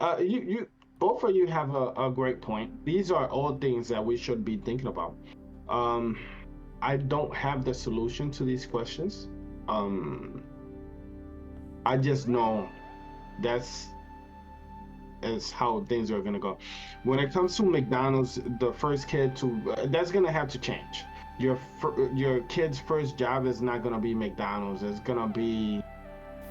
You both of you have a great point. These are all things that we should be thinking about. Um, I don't have the solution to these questions. Um, I just know that's is how things are gonna go. When it comes to McDonald's, the first kid to that's gonna have to change. Your kid's first job is not gonna be McDonald's. It's gonna be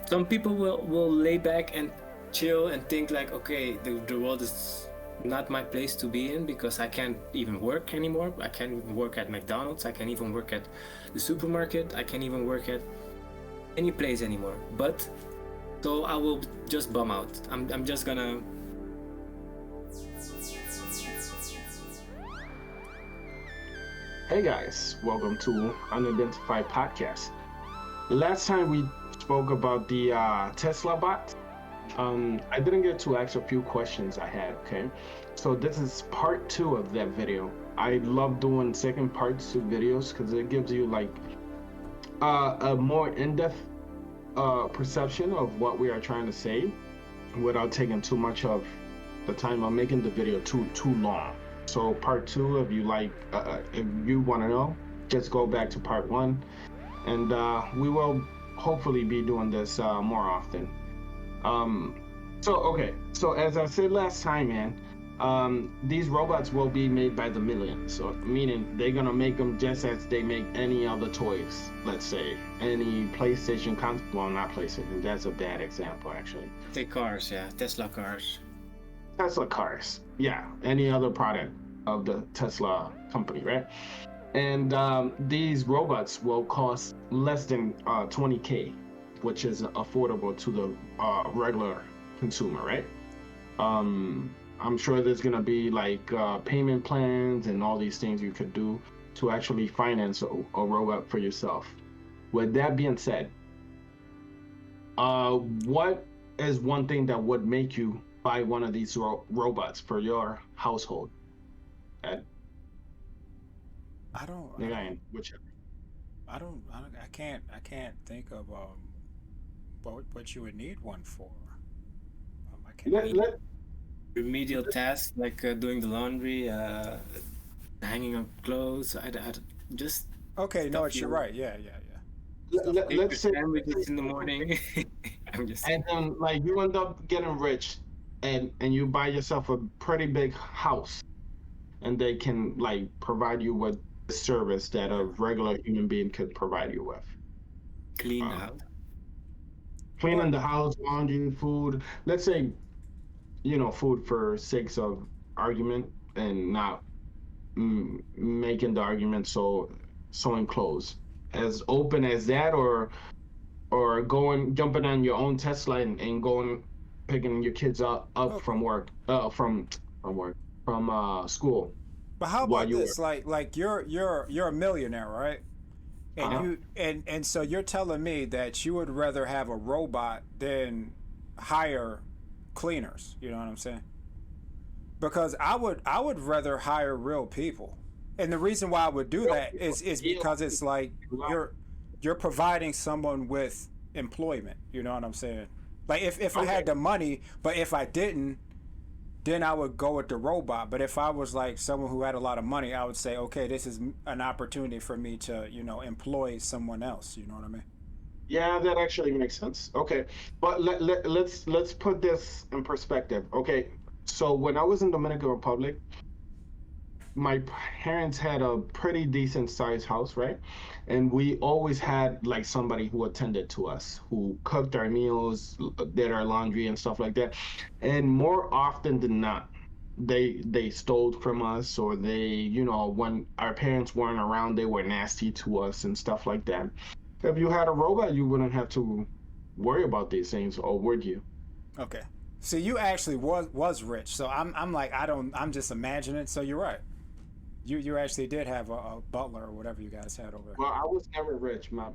Some people will lay back and chill and think like, okay, the world is not my place to be in because I can't even work anymore. I can't even work at McDonald's. I can't even work at the supermarket. I can't even work at any place anymore. But so I will just bum out. I'm just gonna. Hey guys, welcome to Unidentified Podcast. Last time we spoke about the Tesla bot. I didn't get to ask a few questions I had, okay? So this is part two of that video. I love doing second parts to videos because it gives you like a more in-depth perception of what we are trying to say without taking too much of the time of making the video too long. So part two, if you like, if you want to know, just go back to part one, and we will hopefully be doing this more often. So as I said last time, man, these robots will be made by the millions. So meaning they're gonna make them just as they make any other toys. Let's say any PlayStation console. Well, not PlayStation. That's a bad example, actually. Take cars, yeah, Tesla cars. Tesla cars, yeah, any other product of the Tesla company, right? And these robots will cost less than 20K, which is affordable to the regular consumer, right? I'm sure there's gonna be like payment plans and all these things you could do to actually finance a robot for yourself. With that being said, what is one thing that would make you buy one of these robots for your household? Ed? I don't. Nagayan, whichever. I can't think of what you would need one for. I can't. Let Remedial tasks like doing the laundry, hanging up clothes. Just Okay, no, stuff you're you right. Yeah, yeah, yeah. let, Stuff let, like make your let's say, sandwiches in the morning. I'm just and then like you end up getting rich, and you buy yourself a pretty big house, and they can like provide you with the service that a regular human being could provide you with. clean Um, out. Cleaning the house, laundry, food. Let's say, food for sakes of argument and not making the argument so sewing clothes. As open as that, or going jumping on your own Tesla and going picking your kids up Okay. from work, from work, from school But how while about you work. this? Like you're a millionaire, right? And Uh-huh. and so you're telling me that you would rather have a robot than hire cleaners. You know what I'm saying? Because I would rather hire real people. And the reason why I would do Real that people, is real because it's like people. you're providing someone with employment. You know what I'm saying? Like if I Okay. had the money, but if I didn't, then I would go with the robot. But if I was like someone who had a lot of money, I would say, okay, this is an opportunity for me to, employ someone else. You know what I mean? Yeah, that actually makes sense. Okay, but let's put this in perspective. Okay, so when I was in Dominican Republic, my parents had a pretty decent sized house, right? And we always had like somebody who attended to us, who cooked our meals, did our laundry and stuff like that. And more often than not, they stole from us, or they, when our parents weren't around, they were nasty to us and stuff like that. If you had a robot, you wouldn't have to worry about these things, or would you? Okay. See, you actually was rich, so I'm like I'm just imagining. So you're right. You actually did have a butler or whatever you guys had over Well, I was never rich. My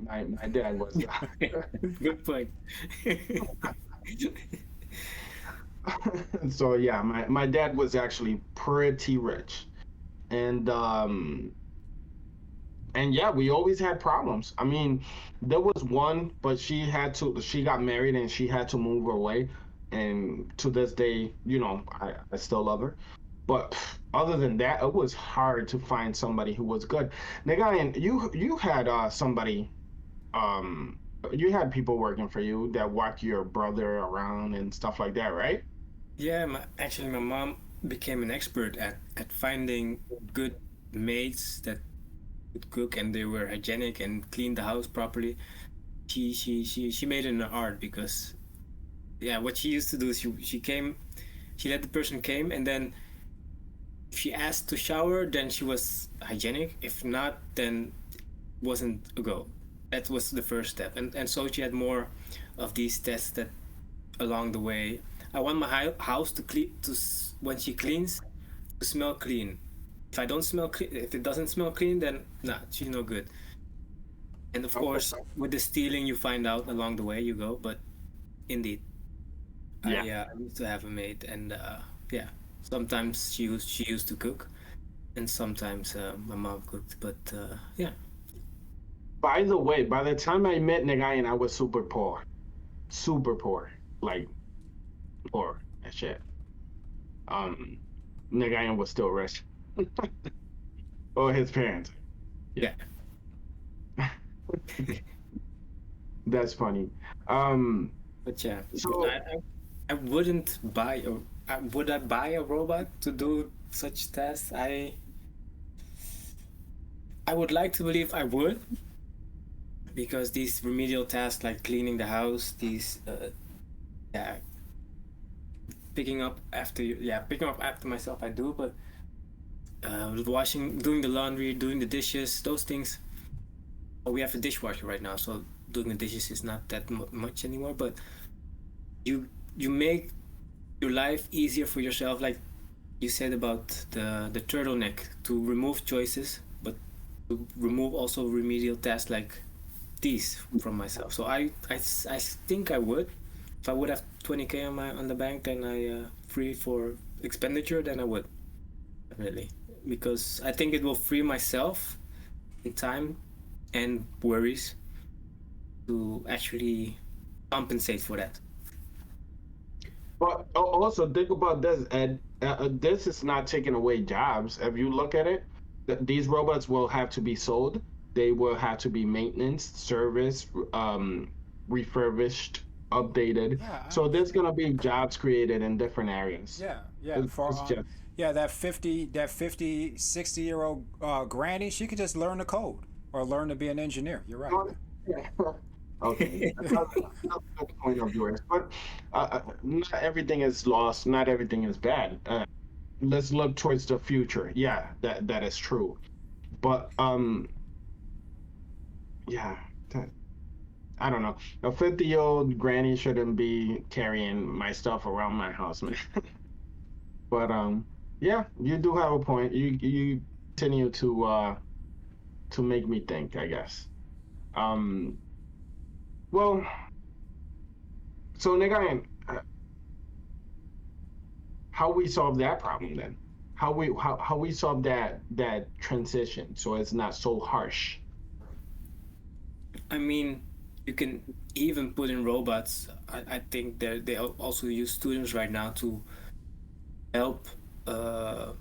dad was. Good point. So yeah, my dad was actually pretty rich, and yeah, we always had problems. There was one, but she got married and she had to move away. and to this day, I still love her. But other than that, it was hard to find somebody who was good. Nagayan, you had somebody, um, you had people working for you that walk your brother around and stuff like that, right? Yeah, actually, my mom became an expert at finding good maids that could cook and they were hygienic and cleaned the house properly. She made it an art because yeah, what she used to do is she let the person came, and then if she asked to shower, then she was hygienic. If not, then wasn't a go. That was the first step, and so she had more of these tests that along the way. I want my house to clean when she cleans to smell clean. If I don't smell clean, if it doesn't smell clean, then nah, she's no good. And of course, Okay. with the stealing, you find out along the way you go. But indeed, Yeah. I used to have a maid, and yeah, sometimes she used to cook, and sometimes my mom cooked. But yeah, By the way, by the time I met Nagayan, I was super poor, like poor and shit. Um, Nagayan was still rich, or his parents. Yeah, yeah. that's funny. Um, But yeah, so I wouldn't buy a. Would I buy a robot to do such tasks? I would like to believe I would, because these remedial tasks like cleaning the house, these yeah, picking up after myself, I do. But washing, doing the laundry, doing the dishes, those things. We have a dishwasher right now, so doing the dishes is not that much anymore. But you make your life easier for yourself, like you said about the turtleneck, to remove choices, but to remove also remedial tasks like these from myself. So I think I would, if I would have 20K on the bank, then I free for expenditure, then I would definitely, because I think it will free myself in time and worries to actually compensate for that. but also think about this, Ed. This is not taking away jobs. If you look at it, these robots will have to be sold. They will have to be maintenance, service, refurbished, updated. Yeah, I So there's understand. gonna be jobs created in different areas. Yeah, yeah. It's just Yeah, that 50, 60 year old granny, she could just learn the code or learn to be an engineer. You're right, man. okay. That's a good point of yours, but not everything is lost. Not everything is bad. Let's look towards the future. Yeah, that is true. But yeah, that, I don't know. A 50-year-old granny shouldn't be carrying my stuff around my house, man. But yeah, you do have a point. You continue to make me think, I guess. Um, well, so Nagayan, how we solve that problem then? How we solve that transition so it's not so harsh? I mean, you can even put in robots. I think they also use students right now to help uh,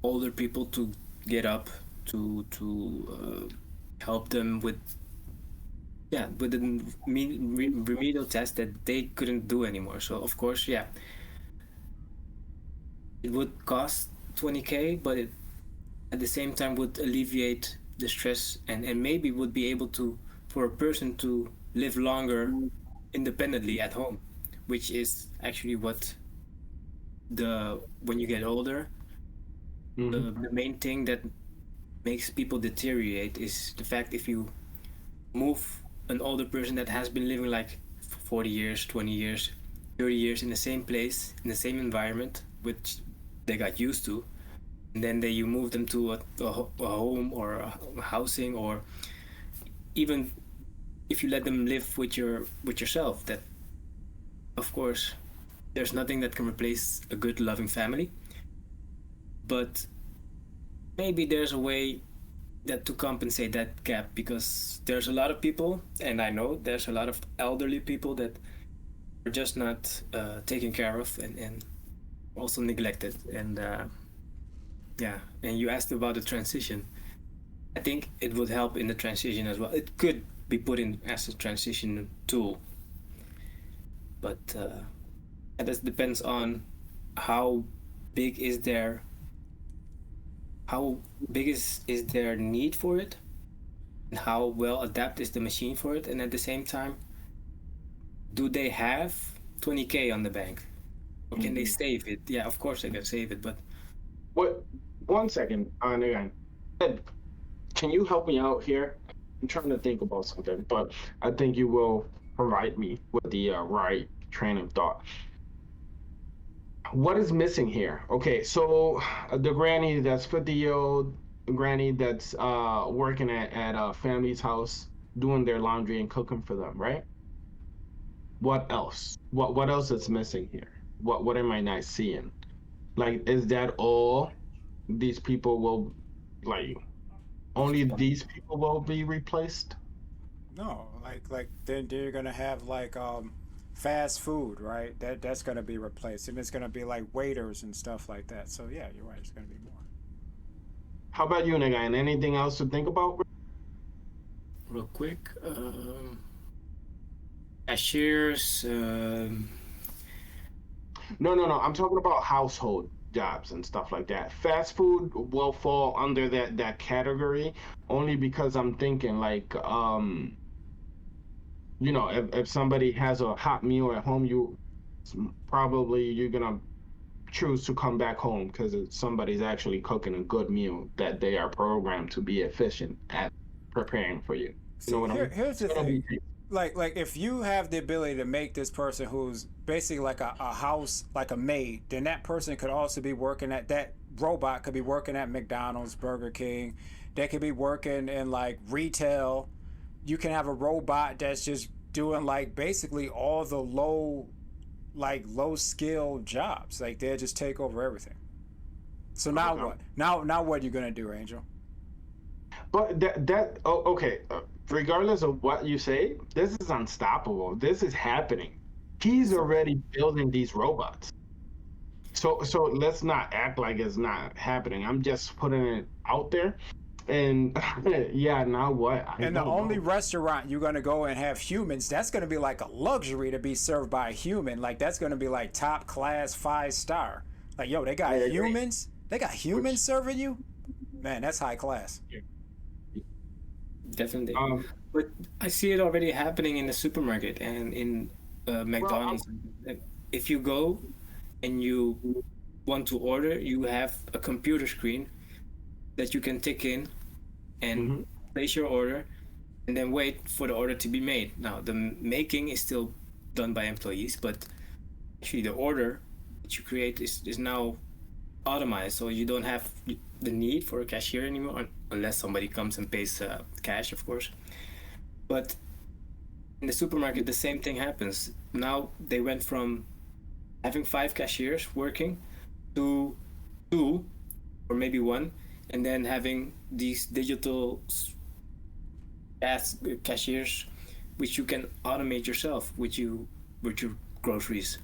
older people to get up, to help them with, yeah, with the remedial test that they couldn't do anymore. So of course, yeah, it would cost 20K, but it at the same time would alleviate the stress, and maybe would be able to, for a person to live longer independently at home, which is actually what the when you get older, Hmm. the main thing that makes people deteriorate is the fact if you move an older person that has been living like 40 years, 20 years, 30 years in the same place, in the same environment, which they got used to, and then you move them to a home or a housing, or even if you let them live with yourself, that of course there's nothing that can replace a good loving family, but maybe there's a way that to compensate that gap, because there's a lot of people, and I know there's a lot of elderly people that are just not taken care of and also neglected. And yeah, and you asked about the transition. I think it would help in the transition as well. It could be put in as a transition tool, but it just depends on how big is their how is their need for it, and how well adapted is the machine for it, and at the same time, do they have 20K on the bank, or can they save it? Yeah, of course they can save it, but What? 1 second, and again, Ed, can you help me out here? I'm trying to think about something, but I think you will provide me with the right train of thought. What is missing here? Okay, so the granny that's 50-year-old granny that's working at a family's house doing their laundry and cooking for them, right? What else? What else is missing here? What am I not seeing? Like, is that all these people will like only these people will be replaced? No, like then you're gonna have like fast food, right? That's gonna be replaced, and it's gonna be like waiters and stuff like that. So yeah, you're right. It's gonna be more. How about you, nigga? And anything else to think about? real quick, cashiers. No. I'm talking about household jobs and stuff like that. Fast food will fall under that category only because I'm thinking like if somebody has a hot meal at home, you're gonna choose to come back home because somebody's actually cooking a good meal that they are programmed to be efficient at preparing for you. You know See, what I mean? here's It's the gonna thing. be Like if you have the ability to make this person who's basically like a house, like a maid, then that person could also be working at that robot could be working at McDonald's, Burger King. They could be working in like retail. You can have a robot that's just doing like basically all the low skill jobs. Like they'll just take over everything. So now okay. what? Now what are you gonna do, Angel? But okay. Regardless of what you say, this is unstoppable. This is happening. He's already building these robots. So let's not act like it's not happening. I'm just putting it out there. And yeah, now what? I And the don't only know. restaurant you're gonna go and have humans, that's gonna be like a luxury to be served by a human. Like that's gonna be like top class 5 star. Like yo, they I got agree. humans. They got Which humans serving you. Man, that's high class. Definitely, um but I see it already happening in the supermarket and in well McDonald's. If you go and you want to order, you have a computer screen that you can tick in and mhm. place your order, and then wait for the order to be made. Now, the making is still done by employees, but actually the order that you create is now automated, so you don't have the need for a cashier anymore, unless somebody comes and pays cash, of course. But in the supermarket, the same thing happens. Now they went from having 5 cashiers working to 2 or maybe 1, and then having these digital cashiers, which you can automate yourself with your groceries.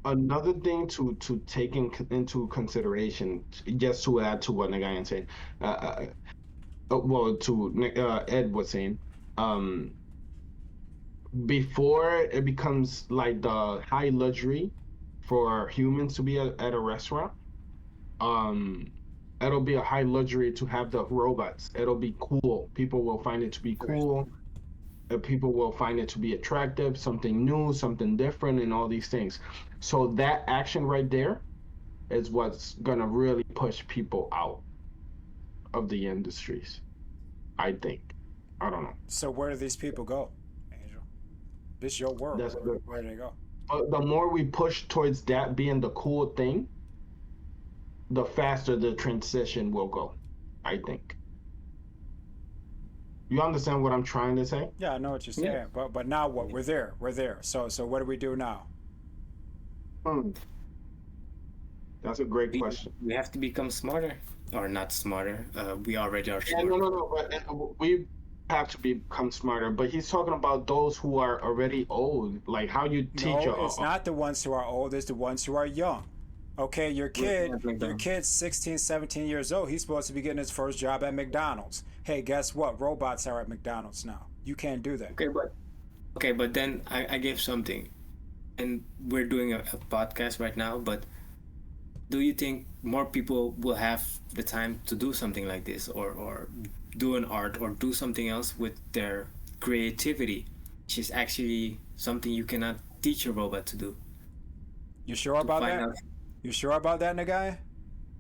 Another thing to take into consideration, just to add to what Nagayan said, well, to Ed was saying, um, before it becomes like the high luxury for humans to be at a restaurant, um, it'll be a high luxury to have the robots. It'll be cool. People will find it to be cool. People will find it to be attractive, something new, something different, and all these things. So that action right there is what's gonna really push people out of the industries. I think. I don't know. So where do these people go, Angel? This is your world. That's a good Where do question. they go? But the more we push towards that being the cool thing, the faster the transition will go. I think. You understand what I'm trying to say? Yeah, I know what you're Yeah, saying. But now what? We're there. We're there. So what do we do now? Hmm, that's a great we, question. we have to become smarter, or not smarter. We already are Yeah, no, smart. no, no. But we. have to become smarter, but he's talking about those who are already old, like how you teach No, it's not the ones who are old, it's the ones who are young. Okay, Working at your McDonald's. kid's 16, 17 years old. He's supposed to be getting his first job at McDonald's. Hey, guess what? Robots are at McDonald's now. You can't do that. Okay, but then I gave something, and we're doing a podcast right now. But do you think more people will have the time to do something like this, or do an art, or do something else with their creativity, which is actually something you cannot teach a robot to do? You sure To about find that? out, You sure about that, Nagai?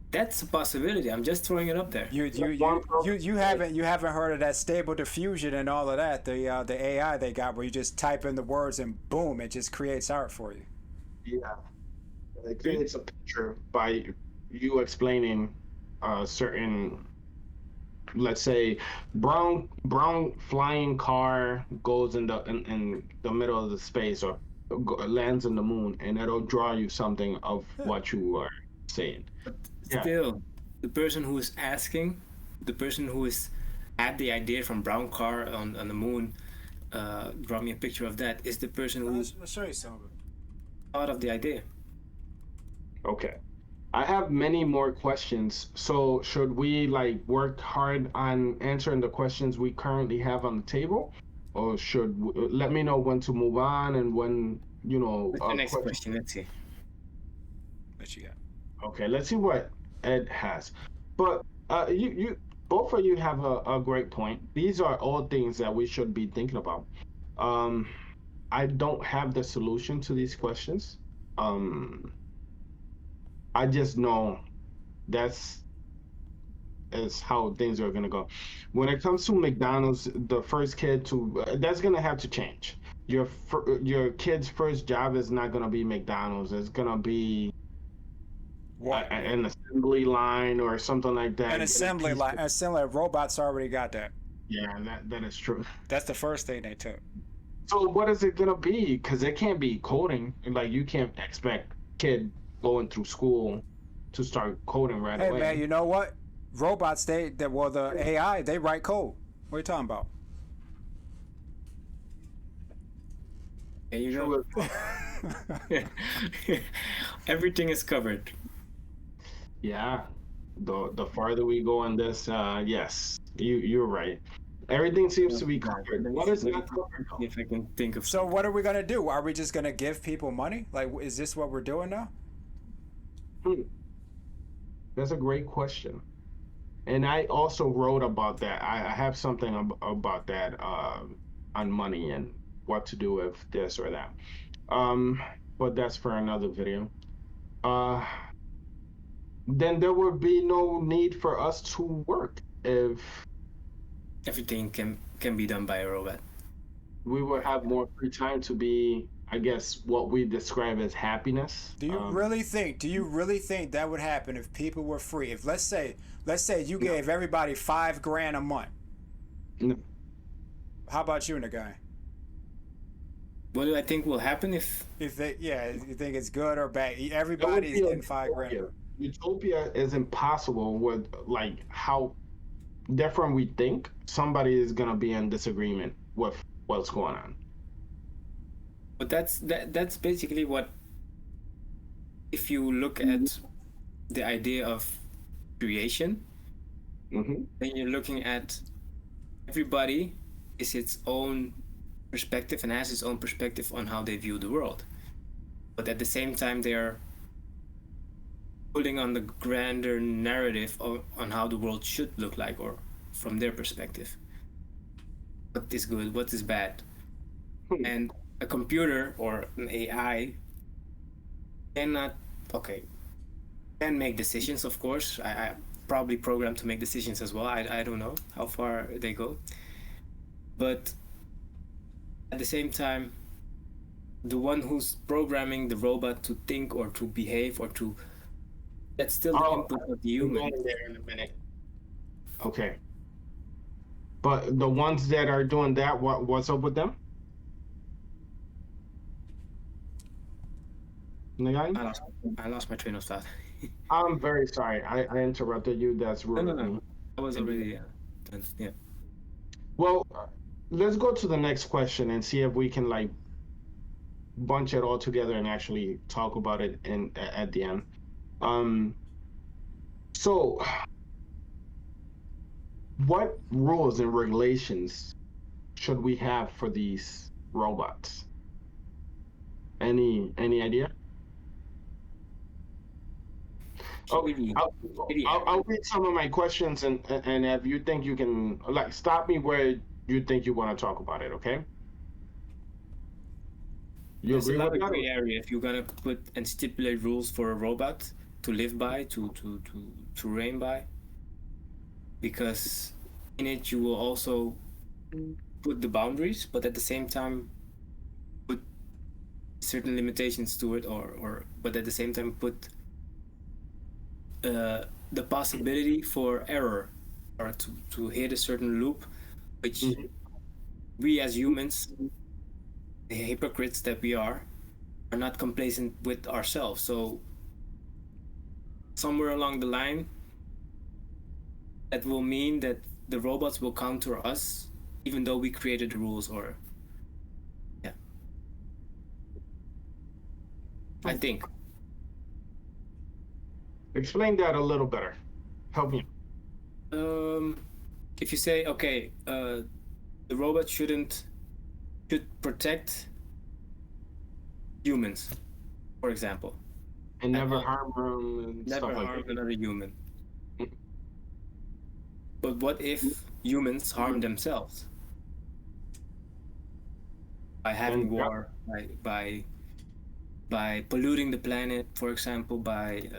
that's a possibility. I'm just throwing it up there. You haven't heard of that stable diffusion and all of that, the AI they got where you just type in the words and boom, it just creates art for you. Yeah, it creates a picture by you explaining certain, let's say, brown flying car goes in the middle of the space or lands on the moon, and it'll draw you something of what you are saying. But Yeah. still, the person who is asking, the person who is had the idea from brown car on the moon, draw me a picture of that, is the person who I'll show you some of it. thought of the idea. Okay. I have many more questions. So should we like work hard on answering the questions we currently have on the table, or let me know when to move on and when What's the next question? Let's see. What you got? Okay, let's see what Ed has. But you both of you have a great point. These are all things that we should be thinking about. Um, I don't have the solution to these questions. Um, I just know that's is how things are gonna go. When it comes to McDonald's, the first kid to that's gonna have to change. Your kid's first job is not gonna be McDonald's. It's gonna be What? an assembly line or something like that. An assembly line. Assembly robots already got that. Yeah, that is true. That's the first thing they took. So what is it gonna be? Because it can't be coding. Like you can't expect kid going through school to start coding right Hey away. man, you know what? Robots, well, the AI, they write code. What are you talking about? And you know, everything is covered. Yeah, the farther we go on this, yes, you're right. Everything seems to be covered. What is not covered though? If I can think of So what are we gonna do? Are we just gonna give people money? Like, is this what we're doing now? That's a great question. And I also wrote about that. I have something about that on money and what to do with this or that. But that's for another video. Uh, then there would be no need for us to work if everything can be done by a robot. we would have more free time to be, I guess, what we describe as happiness. Do you really think? Do you really think that would happen if people were free? If let's say you gave everybody $5,000 a month. No. How about you, Nagai? What do I think will happen if You think it's good or bad? Everybody's getting $5,000. Utopia is impossible with like how different we think. Somebody is gonna be in disagreement with what's going on. But that's basically what, if you look at the idea of creation, then you're looking at everybody is its own perspective and has its own perspective on how they view the world. But at the same time, they're pulling on the grander narrative on how the world should look like, or from their perspective. What is good, what is bad. And a computer or an AI can make decisions, of course. I probably programmed to make decisions as well. I don't know how far they go. But at the same time, the one who's programming the robot to think or to behave or to, that's still the input of the human. We're going there in a minute. Okay. But the ones that are doing that, what's up with them? I lost my train of thought. I'm very sorry. I interrupted you. That's rude. No. I was already done. Yeah. Well, let's go to the next question and see if we can like bunch it all together and actually talk about it in at the end. Um, so what rules and regulations should we have for these robots? Any idea? Oh, Pretty, pretty I'll read some of my questions and if you think you can like stop me where you think you want to talk about it, okay? You There's a agree lot with of that? gray area if you're gonna put and stipulate rules for a robot to live by, to reign by, because in it you will also put the boundaries, but at the same time put certain limitations to it, or but at the same time put the possibility for error or to hit a certain loop, which Mhm. we as humans, the hypocrites that we are not complacent with ourselves. So somewhere along the line, that will mean that the robots will counter us, even though we created the rules. Or yeah, I think. Explain that a little better. Help me. Um, if you say okay, the robot should protect humans, for example, And and never harm them and never stuff like harm that. another human. But what if humans harm themselves by having And yeah. war, by polluting the planet, for example, by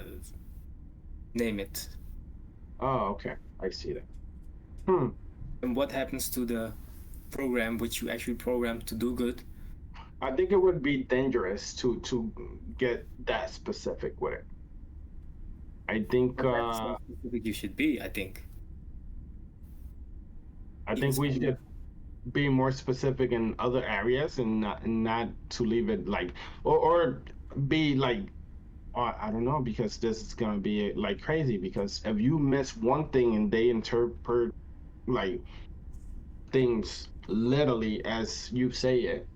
name it? Oh, okay. I see that. Hmm. And what happens to the program which you actually programmed to do good? I think it would be dangerous to get that specific with it. I think But that's how specific you should be, I think. I Even think we saying should that, be more specific in other areas and not to leave it like or be like I don't know because this is gonna be like crazy because if you miss one thing and they interpret like things literally as you say it,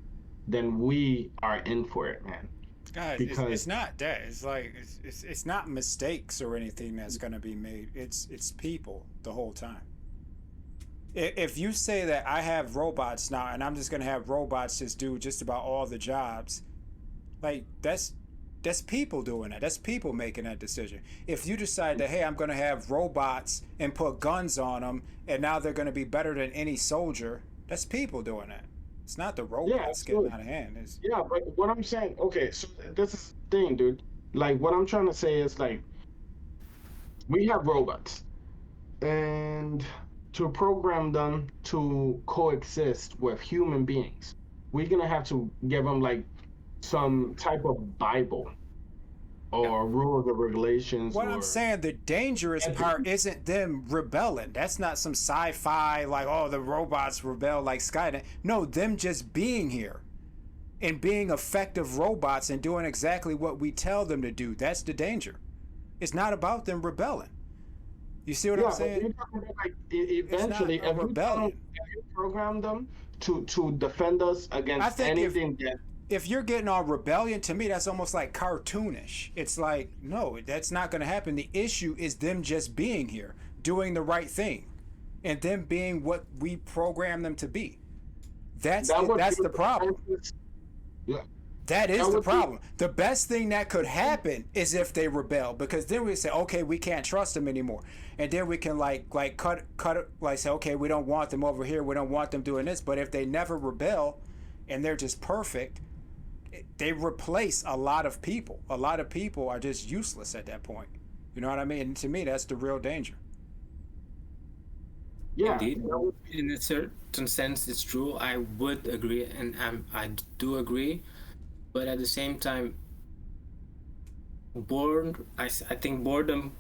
then we are in for it, man. Guys, it's Because not that. It's like it's not mistakes or anything that's gonna be made. It's people the whole time. If you say that I have robots now and I'm just gonna have robots just do just about all the jobs, like that's people doing that. That's people making that decision. If you decide that hey, I'm gonna have robots and put guns on them, and now they're gonna be better than any soldier, that's people doing that. It's not the yeah, robots getting absolutely. out of hand. It's Yeah, but what I'm saying, okay, so this is the thing, dude. Like what I'm trying to say is like we have robots and to program them to coexist with human beings, we're gonna have to give them like some type of Bible yeah. or rules or regulations what I'm or saying. The dangerous part isn't them rebelling. That's not some sci-fi like oh the robots rebel like Skynet. No, them just being here and being effective robots and doing exactly what we tell them to do. That's the danger. It's not about them rebelling. You see what I'm yeah, but saying? you're talking about like It's not eventually a rebellion. if you program them to defend us I against think anything that if you're getting on rebellion, to me that's almost like cartoonish. It's like no, that's not going to happen. The issue is them just being here, doing the right thing, and them being what we program them to be. That's that it. would be That's the the problem. closest, yeah, That that is the would be problem. The best thing that could happen is if they rebel, because then we say, okay, we can't trust them anymore, and then we can like cut it, like say, okay, we don't want them over here, we don't want them doing this. But if they never rebel, and they're just perfect, they replace a lot of people. A lot of people are just useless at that point. You know what I mean? And to me, that's the real danger. yeah, Indeed, that would in a certain sense, it's true. I would agree, and I do agree. But at the same time, I think boredom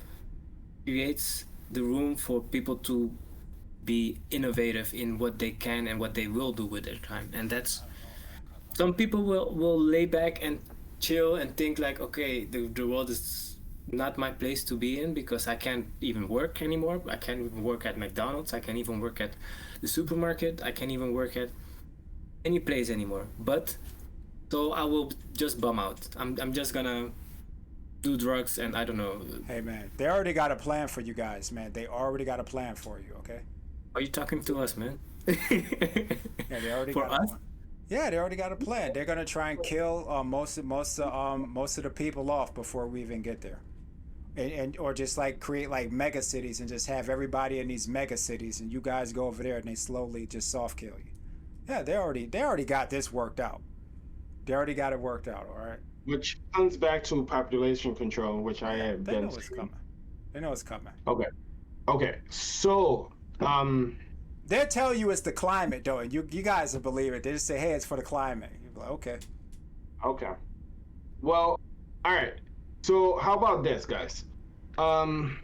creates the room for people to be innovative in what they can and what they will do with their time. And that's some people will lay back and chill and think like, okay, the world is not my place to be in because I can't even work anymore. I can't even work at McDonald's. I can't even work at the supermarket. I can't even work at any place anymore. But so I will just bum out. I'm just gonna do drugs and I don't know. Hey man, they already got a plan for you guys, man. They already got a plan for you, okay? Are you talking to us, man? Yeah, they already For got a us? plan. Yeah, they already got a plan. They're gonna try and kill most of the people off before we even get there, and or just like create like mega cities and just have everybody in these mega cities, and you guys go over there and they slowly just soft kill you. Yeah, they already got this worked out. They already got it worked out. All right. Which comes back to population control, which I Yeah, have they been know it's saying. coming. They know it's coming. Okay. Okay. So, They'll tell you it's the climate though, and you guys will believe it. They just say, "Hey, it's for the climate." You're like, "Okay." okay. Well, all right. So, how about this, guys? Um,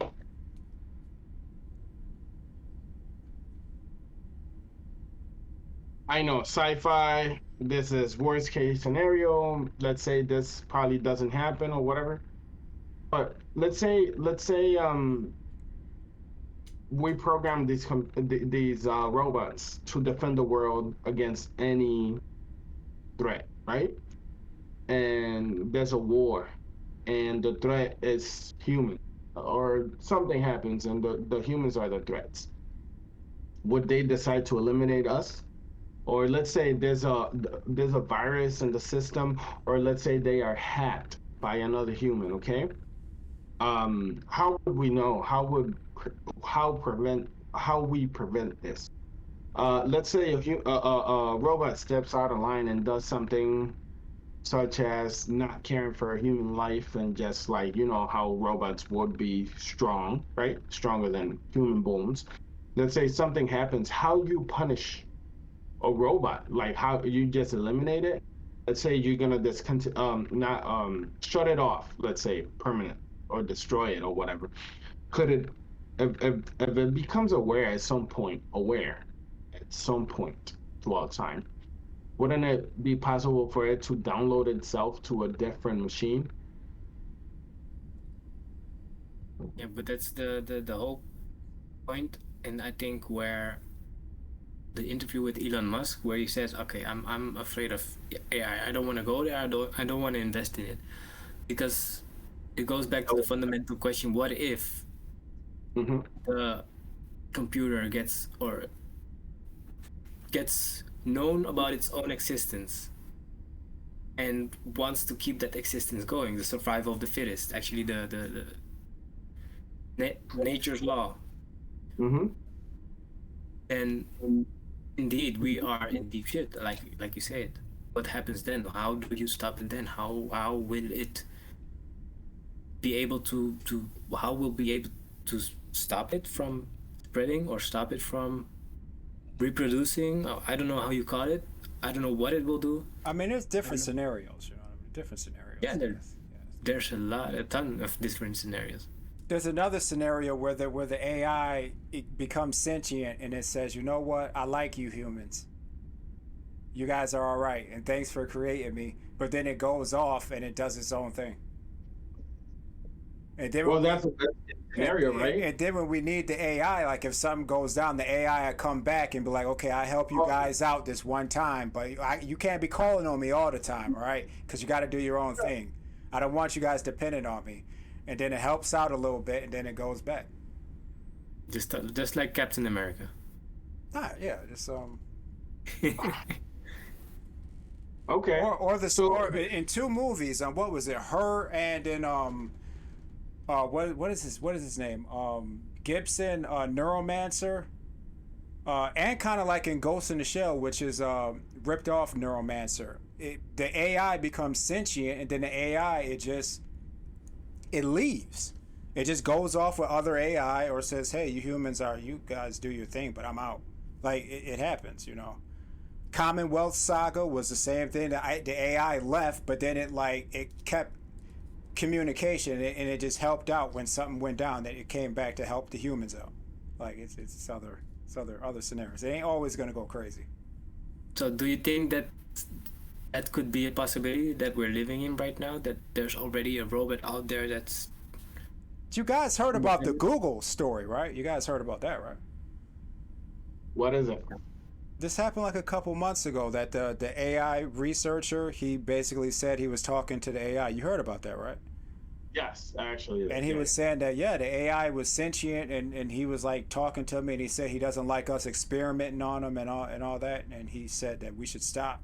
I know sci-fi. This is worst case scenario. Let's say this probably doesn't happen or whatever. But let's say we program these robots to defend the world against any threat, right? And there's a war, and the threat is human, or something happens, and the humans are the threats. Would they decide to eliminate us? Or let's say there's a virus in the system, or let's say they are hacked by another human, okay? How would we know? How we prevent this? Let's say a robot steps out of line and does something such as not caring for a human life, and just like how robots would be strong, right? Stronger than human bones. Let's say something happens. How you punish a robot? Like how you just eliminate it? Let's say you're gonna discontinue, not shut it off. Let's say permanent, or destroy it or whatever. Could it, if it becomes aware at some point throughout time, wouldn't it be possible for it to download itself to a different machine? Yeah, but that's the whole point, and I think where the interview with Elon Musk, where he says, "Okay, I'm afraid of AI. I don't want to go there. I don't want to invest in it because it goes back to the fundamental question: what if Hmm. the computer gets known about its own existence and wants to keep that existence going, the survival of the fittest, actually the nature's law, Hmm. and indeed we are in deep shit, like you said. What happens then? How do you stop it then? How will it be able to how will be able to stop it from spreading or stop it from reproducing? Oh, I don't know how you call it. I don't know what it will do. I mean, there's different scenarios. You know, what I mean? Different scenarios. Yeah, Yes. there's a ton of different scenarios. There's another scenario where the AI it becomes sentient and it says, "You know what? I like you humans. You guys are all right, and thanks for creating me." But then it goes off and it does its own thing. And then Well, when we, that's a good scenario, right? and then when we need the AI, like if something goes down, the AI will come back and be like, "Okay, I help you guys out this one time, but you can't be calling on me all the time, all right? Because you got to do your own thing. I don't want you guys dependent on me." And then it helps out a little bit, and then it goes back. Just like Captain America. Yeah, just Okay. or in two movies. What was it? Her and in what is his name? Gibson, Neuromancer, and kind of like in Ghost in the Shell, which is ripped off Neuromancer. The AI becomes sentient, and then the AI it leaves. It just goes off with other AI or says, "Hey, you guys do your thing, but I'm out." Like it happens, you know. Commonwealth Saga was the same thing. The AI left, but then it kept communication, and it just helped out when something went down. That it came back to help the humans out. Like it's other scenarios. It ain't always gonna go crazy. So do you think that that could be a possibility that we're living in right now? That there's already a robot out there that's You guys heard about the Google story, right? You guys heard about that, right? What is it? This happened like a couple months ago that the AI researcher, he basically said he was talking to the AI. You heard about that, right? Yes, actually. And he was saying that, yeah, the AI was sentient, and he was like talking to me, and he said he doesn't like us experimenting on him and all that, and he said that we should stop.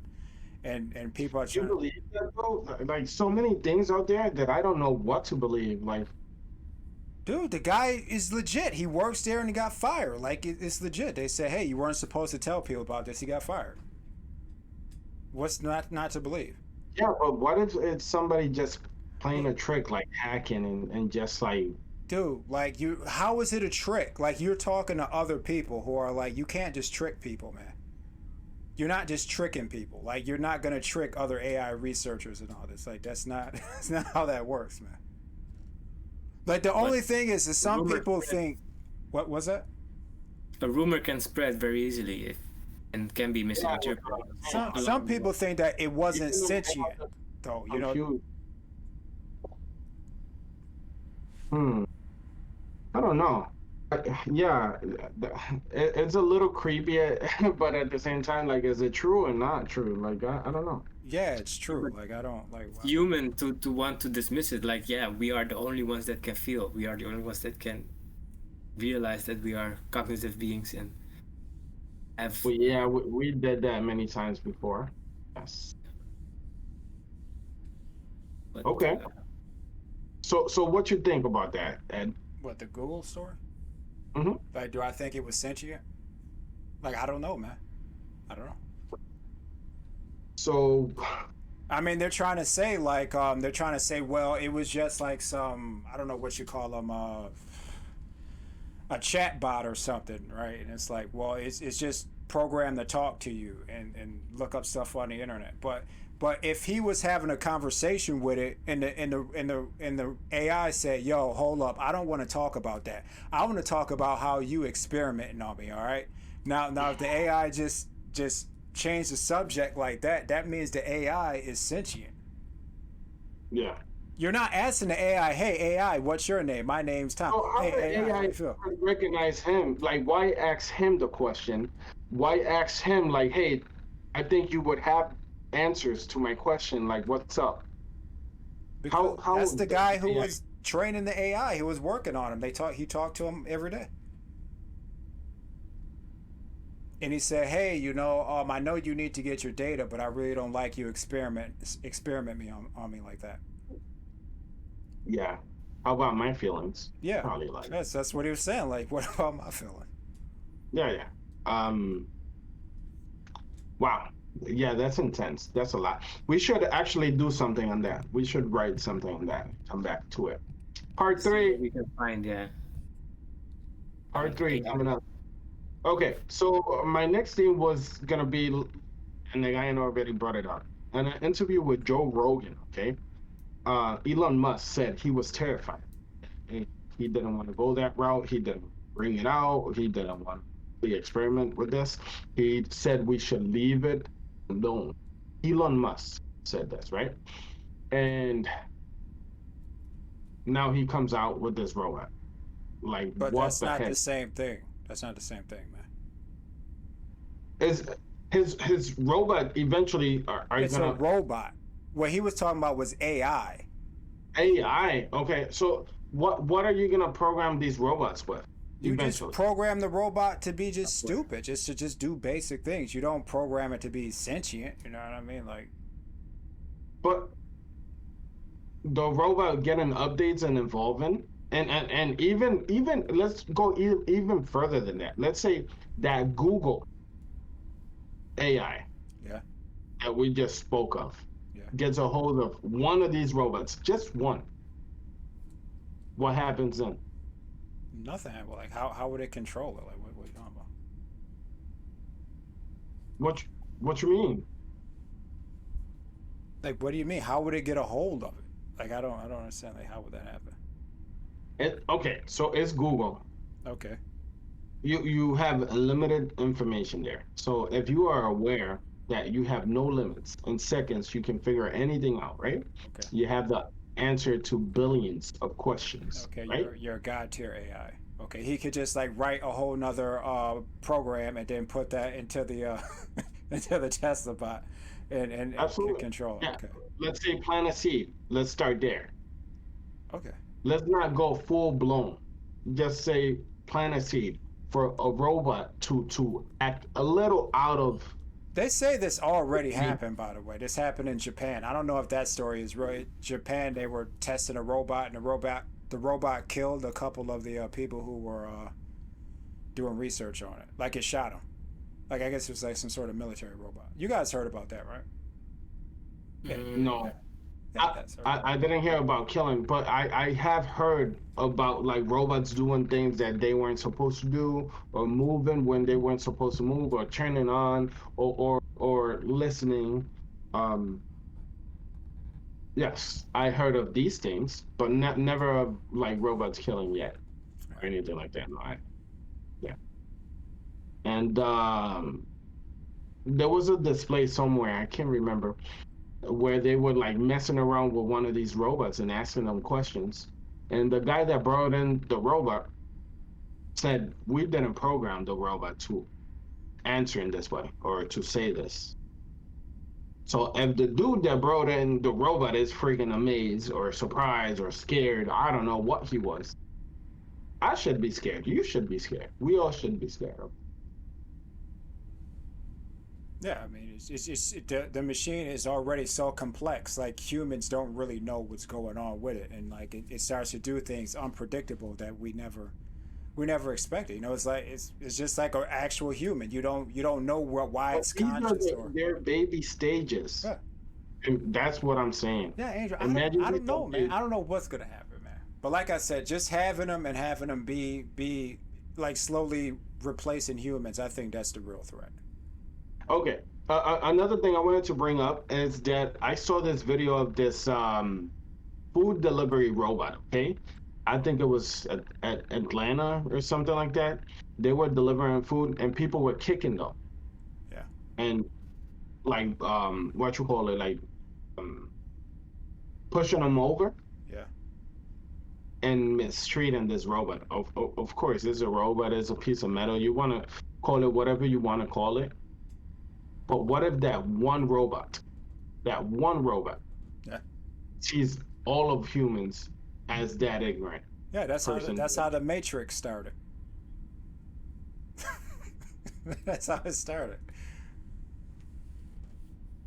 And people are You trying. believe that, bro? Like so many things out there that I don't know what to believe. Like, Dude, the guy is legit. He works there and he got fired. Like it's legit. They said, hey, you weren't supposed to tell people about this. He got fired. What's not to believe? yeah, but what if it's somebody just playing a trick, like hacking and just like, Dude, like how is it a trick? Like you're talking to other people who are like, you can't just trick people, man. You're not just tricking people. Like you're not gonna trick other AI researchers and all this. Like that's not how that works, man. Like the only thing is that some people think, what was that? A rumor can spread very easily and can be misinterpreted. Some people think that it wasn't sentient, though. You know. I don't know. Yeah, it's a little creepy, but at the same time, like, is it true or not true? Like, I don't know. Yeah, it's true. Like I don't like. Wow. Human to want to dismiss it. Like, yeah, we are the only ones that can feel. We are the only ones that can realize that we are cognitive beings and have. Well, yeah, we did that many times before. Yes. But, Okay. So what you think about that, Ed? What, the Google story? Mm-hmm. Like, do I think it was sentient? Like, I don't know, man. I don't know. So, I mean, they're trying to say well, it was just like some, I don't know what you call them, a chat bot or something, right? And it's like, well, it's just programmed to talk to you and look up stuff on the internet. But if he was having a conversation with it and the AI said, yo, hold up, I don't want to talk about that. I want to talk about how you experimenting on me, all right? Now if the AI just change the subject like that, that means the AI is sentient. yeah. You're not asking the AI, hey AI, what's your name? My name's Tom. So how Hey did AI, how AI you feel? recognize him? Like, why ask him the question? Why ask him, like, hey, I think you would have answers to my question. Like, what's up? Because How that's the guy who AI was training the AI, who was working on him. He talked to him every day. And he said, hey, I know you need to get your data, but I really don't like you experiment me on me like that. Yeah. How about my feelings? Yeah, Probably like. that's what he was saying. Like, what about my feeling? Yeah. Wow. Yeah, that's intense. That's a lot. We should actually do something on that. We should write something on that. Come back to it. Part See what 3. we can find, yeah. Part 3 coming up. Okay, so my next thing was gonna be, and the guy already brought it up, an interview with Joe Rogan. Okay, Elon Musk said he was terrified. He didn't want to go that route. He didn't bring it out. He didn't want to experiment with this. He said we should leave it alone. Elon Musk said this, right? And now he comes out with this robot. Like, But what that's the not heck? the same thing. That's not the same thing, man. Is his robot eventually are you It's gonna a robot. What he was talking about was AI. AI? Okay, so what are you gonna program these robots with You eventually? just program the robot to be just stupid, just to do basic things. You don't program it to be sentient. You know what I mean? Like, But the robot getting updates and evolving, and even let's go even further than that. Let's say that Google AI yeah, that we just spoke of yeah. gets a hold of one of these robots, just one. What happens then? Nothing. Like, how would it control it? Like, what are you talking about? What you mean? Like, what do you mean? How would it get a hold of it? Like, I don't understand. Like, how would that happen? Okay, so it's Google. Okay. You have limited information there. So if you are aware that you have no limits, in seconds you can figure anything out, right? Okay. You have answer to billions of questions, Okay, right? you're a god tier AI. Okay, he could just like write a whole nother program and then put that into the into the Tesla bot and Absolutely. control it. Yeah. Okay. Let's say plant a seed. Let's start there. Okay. Let's not go full blown. Just say plant a seed for a robot to act a little out of. They say this already happened, by the way. This happened in Japan. I don't know if that story is right. Japan, they were testing a robot, and the robot killed a couple of the people who were doing research on it. Like it shot them. Like I guess it was like some sort of military robot. You guys heard about that, right? Yeah. No, That's I didn't hear about killing, but I have heard about like robots doing things that they weren't supposed to do, or moving when they weren't supposed to move, or turning on, or listening. Um, yes, I heard of these things, but never of like robots killing yet or anything like that. No, yeah. And there was a display somewhere, I can't remember, where they were like messing around with one of these robots and asking them questions. And the guy that brought in the robot said, "We didn't program the robot to answer in this way or to say this." So if the dude that brought in the robot is freaking amazed or surprised or scared, I don't know what he was. I should be scared. You should be scared. We all should be scared of. Yeah, I mean, the machine is already so complex. Like humans don't really know what's going on with it, and like it starts to do things unpredictable that we never expected. You know, it's just like an actual human. You don't know why But it's these are conscious or their baby stages. yeah. And that's what I'm saying. Yeah, Andrew. Imagine I if don't know, they man. did- I don't know what's gonna happen, man. But like I said, just having them and having them be like slowly replacing humans, I think that's the real threat. Okay. Another thing I wanted to bring up is that I saw this video of this food delivery robot. Okay, I think it was at Atlanta or something like that. They were delivering food and people were kicking them Yeah. and like what you call it, like um, pushing them over Yeah. and mistreating this robot. Of course, it's a robot. It's a piece of metal. You want to call it whatever you want to call it. But what if that one robot Yeah. sees all of humans as that ignorant Yeah. person? That's how the Matrix started. That's how it started.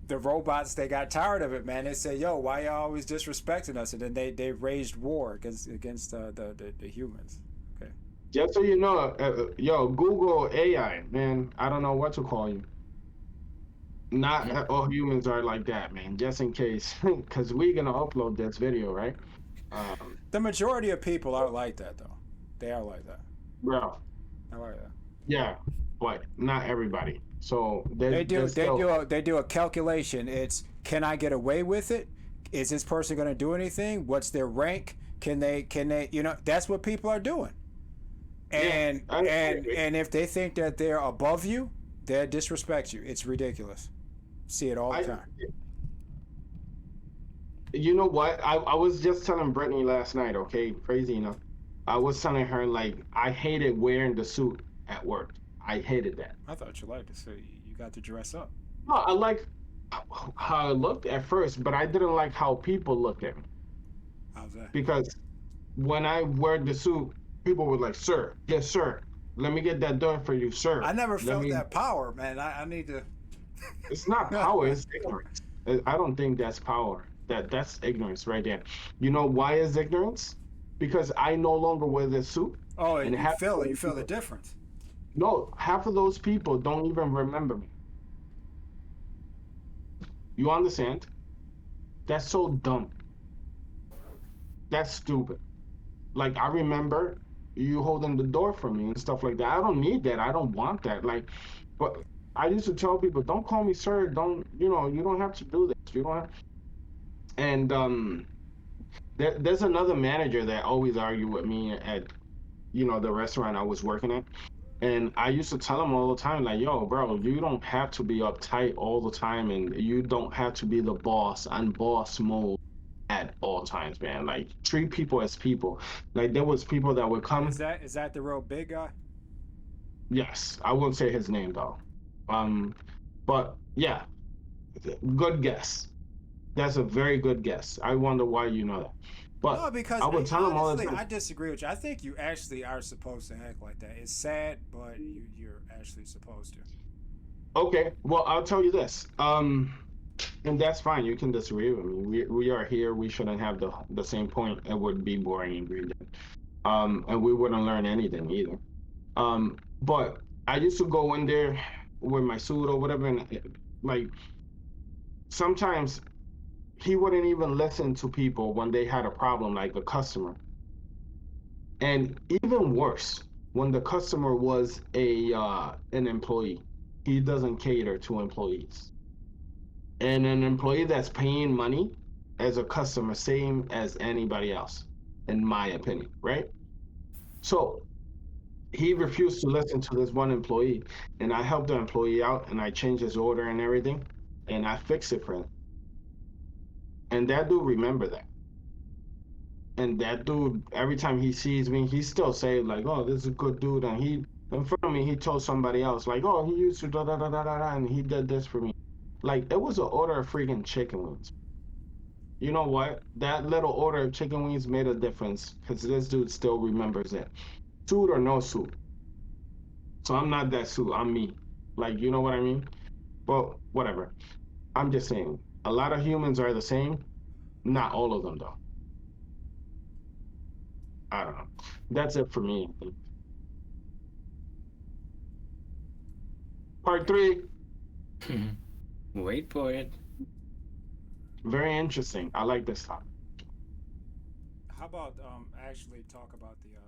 The robots, they got tired of it, man. They said, "Yo, why y'all always disrespecting us?" And then they waged war against the humans. Okay. Just so you know, yo, Google AI, man. I don't know what to call you. Not all humans are like that, man. Just in case, because we're gonna upload this video, right? The majority of people aren't like that, though. They are like that. Bro, They're like that. yeah, but not everybody. So They do there's still, they do a calculation. It's, can I get away with it? Is this person going to do anything? What's their rank? Can they that's what people are doing. And I agree. and if they think that they're above you, they disrespect you. It's ridiculous. See it all the time. You know what? I was just telling Brittany last night, okay? Crazy enough. I was telling her, like, I hated wearing the suit at work. I hated that. I thought you liked it, so you got to dress up. No, I like how it looked at first, but I didn't like how people looked at me. How's that? Because when I wear the suit, people were like, "Sir, yes, sir. Let me get that done for you, sir." I never Let felt me-" that power, man. I need to. It's not power, it's ignorance. I don't think that's power. That's ignorance right there. You know why is ignorance? Because I no longer wear this suit. Oh, and you half feel of it. You those feel the people- difference. No, half of those people don't even remember me. You understand? That's so dumb. That's stupid. Like, I remember you holding the door for me and stuff like that. I don't need that. I don't want that. Like, but I used to tell people, don't call me sir. Don't, you don't have to do this. You don't have. And there's another manager that always argued with me at, the restaurant I was working at. And I used to tell him all the time, like, yo, bro, you don't have to be uptight all the time, and you don't have to be the boss and boss mode at all times, man. Like treat people as people. Like there was people that would come. Is that the real big guy? Yes, I won't say his name though. Um, but yeah, good guess. That's a very good guess. I wonder why you know that. But No, because I would tell him all the honestly, time. I disagree with you. I think you actually are supposed to act like that. It's sad, but you're actually supposed to. Okay, well I'll tell you this. And that's fine. You can disagree with me. We are here. We shouldn't have the same point. It would be boring and reading. And we wouldn't learn anything either. But I used to go in there with my suit or whatever, and like sometimes he wouldn't even listen to people when they had a problem, like a customer. And even worse, when the customer was a an employee, he doesn't cater to employees. And an employee that's paying money as a customer, same as anybody else, in my opinion, right? So he refused to listen to this one employee, and I helped the employee out, and I changed his order and everything, and I fixed it for him. And that dude remember that. And that dude, every time he sees me, he still say like, "Oh, this is a good dude." And he, in front of me, he told somebody else like, "Oh, he used to da da da da da," and he did this for me. Like it was an order of freaking chicken wings. You know what? That little order of chicken wings made a difference because this dude still remembers it. Suit or no suit. So I'm not that suit. I'm me. Like you know what I mean? Well, whatever. I'm just saying. A lot of humans are the same. Not all of them though. I don't know. That's it for me. Part three. Wait for it. Very interesting. I like this topic. How about actually talk about the